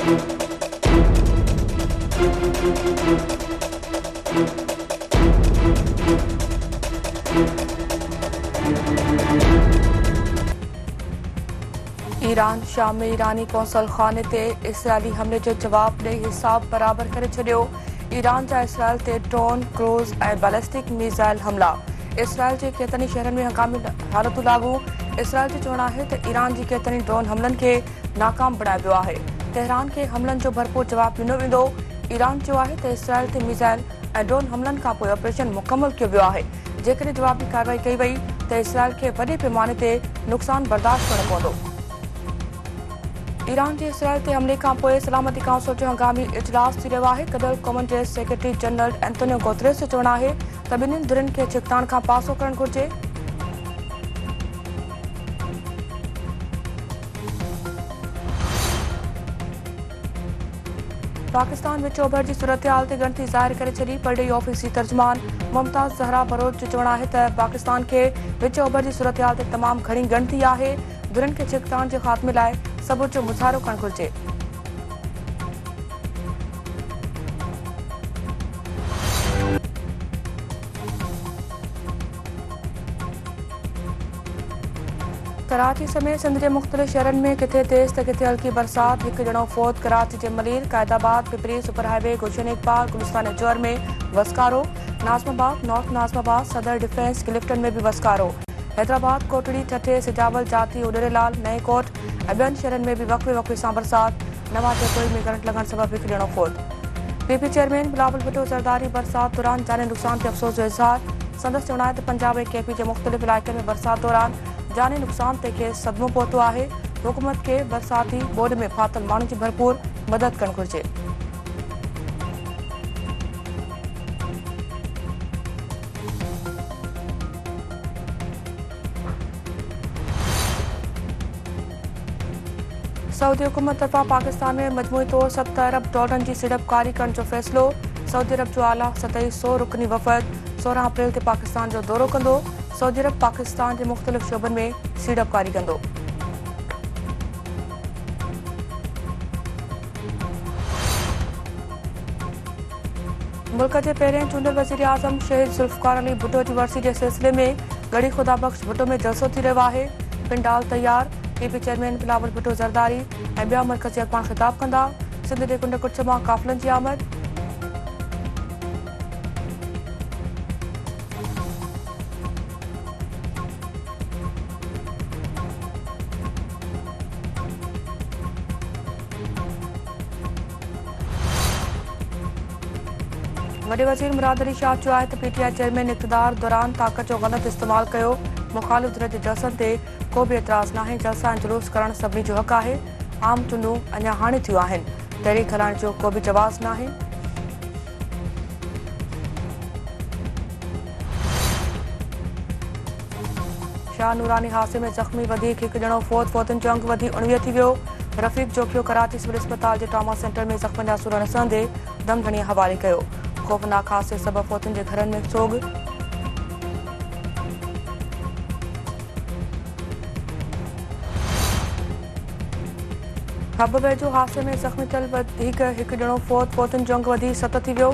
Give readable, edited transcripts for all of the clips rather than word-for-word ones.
Iran शाम में ईरानी council खाने ते इसराइली हमले जो जवाब ॾेई हिसाब बराबर करे छॾियो। ईरान जा इसराइल ते ड्रोन, क्रूज़ ऐं बैलिस्टिक मिसाइल हमला। इसराइल जे केतिरनि शहरनि में हंगामी हालतूं लागू। इसराइल जो चवणु आहे त ईरान जी केतिरनि ड्रोन हमलनि खे नाकाम बणाए वियो आहे। तेहरान खे हमलनि जो भरपूर जवाब ॾिनो वेंदो। ईरान चयो आहे त इसराइल ते मिसाइल ऐं ड्रोन हमलनि खां पोइ ऑपरेशन मुकमल कयो वियो आहे। जेकॾहिं जवाबी कार्रवाई कई वई त इसराइल खे वॾे पैमाने ते नुक़सान बर्दाश्त करणो पवंदो। ईरान जे इसराइल ते हमले खां पोइ सलामती काउंसिल जो हंगामी इजलास थी रहियो आहे। गॾियल क़ौमुनि जे सेक्रेटरी जनरल एंटोनियो गुतेरेस जो चवणु आहे त ॿिन्हिनि धुरियुनि खे छिकताण खां पासो करणु घुर्जे। पाकिस्तान विच ओभर जी सूरतहाल ते ॻणिती ज़ाहिर करे छॾी। परडेही ऑफिसी तर्जुमान मुमताज़ ज़हरा बरोच जो चवणु आहे त पाकिस्तान खे विच ओभर जी सूरतहाल ते तमामु घणी ॻणिती आहे। धुरियुनि खे छिकताण जे ख़ात्मे लाइ सबूत जो मुज़ाहिरो करणु घुर्जे। कराची समेत सिंध जे मुख़्तलिफ़ शहरनि में किथे तेज़ त किथे हल्की बरसात। हिकु ॼणो फौत। कराची जे मलीर, क़ायदाबाद, पिपरी, सुपर हाईवे, गुलशन इकबाल, गुलिस्तान जौहर में वसकारो। नाज़माबाद, नॉर्थ नाज़माबाद, सदर डिफेंस, क्लिफ्टन में बि वसकारो। हैदराबाद, कोटड़ी, ठठे, सिजावल, जाती, उॾेरेलाल, नए कोट ऐं ॿियनि शहरनि में बि वक़्फ़े सां बरसात। नवां जयपुर में करंट लॻण सबबि हिकु ॼणो फौत। पीपी चेयरमैन बिलावल भुट्टो ज़रदारी बरसात दौरान जानी नुक़सान ते अफ़सोस जो इज़हार। संदसि चवणु आहे त पंजाब ऐं केपी जे मुख़्तलिफ़ इलाइक़नि में बरसात दौरान जानी नुक़सान ते खेसि सदमो पहुतो आहे। हुकूमत खे बरसाती बोड में फाथल माण्हुनि जी भरपूर मदद करणु घुर्जे। सऊदी हुकूमत तरफ़ां पाकिस्तान में मजमूई तौर $70 अरब जी सीड़पकारी करण जो फ़ैसिलो। सऊदी अरब जो आला सतही 100 रुकनी वफ़द 16 अप्रैल ते पाकिस्तान जो दौरो कंदो। सऊदी अरब पाकिस्तान जे मुख़्तलिफ़ शोबनि में सीड़पकारी कंदो। मुल्क जे पहिरिएं चूंडियल वज़ीर आज़म शहीद ज़ुल्फ़िकार अली भुट्टो जी वरसी जे सिलसिले में गढ़ी ख़ुदाबख़्श भुट्टो में जलसो थी रहियो आहे। पिंडाल तयार। पीपी चेयरमैन बिलावल भुट्टो ज़रदारी ऐं ॿिया मरकज़ी अॻवान ख़िताब कंदा। सिंध जे कुंड कुछ मां काफ़िलनि जी आमद। वॾे वज़ीर मुराद अली शाह चयो आहे त पीटीआई चेयरमैन इक़्तिदार दौरान ताक़त जो ग़लति इस्तेमालु कयो। मुख़ालिफ़ धुर जे जलसनि ते को बि एतिराज़ नाहे। जलसा ऐं जुलूस करणु सभिनी जो हक़ आहे। आम चूंडूं अञा हाणे थियूं आहिनि। तहरीक हलाइण जो को बि जवाज़ नाहे। शाह नूरानी हादसे में ज़ख़्मी वधीक हिकु ॼणो फौत। फौतनि जो अंग वधी 19 थी वियो। रफ़ीक जोखियो कराची सिविल अस्पताल जे ट्रामा सेंटर में ज़ख़्मनि जा सूर नसंदे दमधणी हवाले कयो। ख़ौफ़नाक हादसे सबबि फौतनि जे घरनि में सोग। हब वेझो हादसे में ज़ख़्मी थियल वधीक हिकु ॼणो फौत। फौतनि जो अंग वधी 7 थी वियो।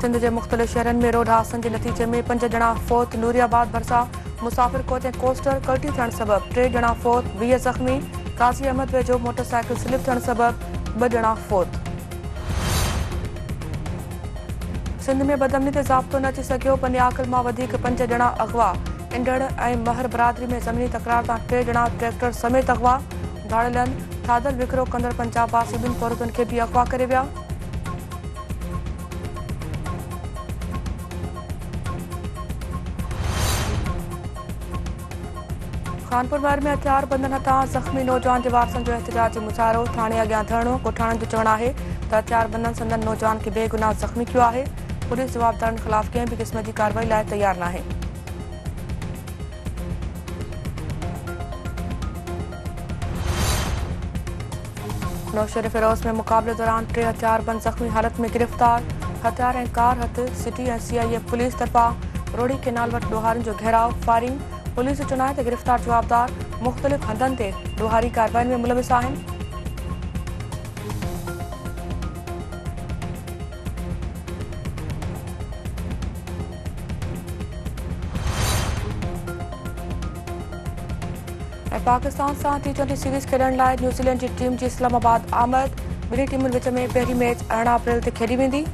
सिंध जे मुख़्तलिफ़ शहरनि में रोड हादसनि जे नतीजे में 5 ॼणा फौत। नूरियाबाद भरिसां मुसाफ़िर कोच ऐं कोस्टर कल्टी थियण सबबि 3 ॼणा फौत, 20 ज़ख़्मी। काज़ी अहमद वेझो मोटरसाइकिल स्लिप थियण सबबि 2 ॼणा फौत। सिंध में बदअमनी ते ज़ाब्तो न अची सघियो। बनियाकल मां वधीक 5 ॼणा अग़वा। इंडड़ ऐं महर बरादरी में ज़मीनी तकरार तां 3 ॼणा ट्रैक्टर समेत अग़वा। धाड़ेलनि थाधल विकिरो कंदड़ पंजाब वासी 2 औरतुनि खे बि अग़वा करे विया। कानपुर महर में हथियार बंदन हथां ज़ख़्मी नौजवान जे वारसनि जो एहतजाजी मुज़ाहिरो। थाणे अॻियां धरणो। ॻोठाणनि जो चवणु आहे त हथियार बंदन संदन नौजवान खे बेगुनाह ज़ख़्मी कियो आहे। पुलिस जवाबदारनि ख़िलाफ़ कंहिं बि क़िस्म जी कार्रवाई लाइ तयारु नाहे। नौशहर फिरोज़ में मुक़ाबले दौरान 3 हथियारबंद ज़ख़्मी हालत में गिरफ़्तार। हथियार ऐं कार हथ सिटी ऐं CIF पुलिस तरफ़ां रोड़ी केनाल वटि ॾोहारियुनि जो घेराव फायरिंग। पुलिस चुनाव आहे त गिरफ़्तार जवाबदार मुख़्तलिफ़ हंधनि ते ॾोहारी कार्रवाइनि में मुलविस आहिनि। पाकिस्तान सां T20 सीरीज़ खेॾण लाइ न्यूज़ीलैंड जी टीम जी इस्लामाबाद आमद। ॿिन्ही टीमुनि विच में पहिरीं मैच 18 अप्रैल ते खेॾी वेंदी।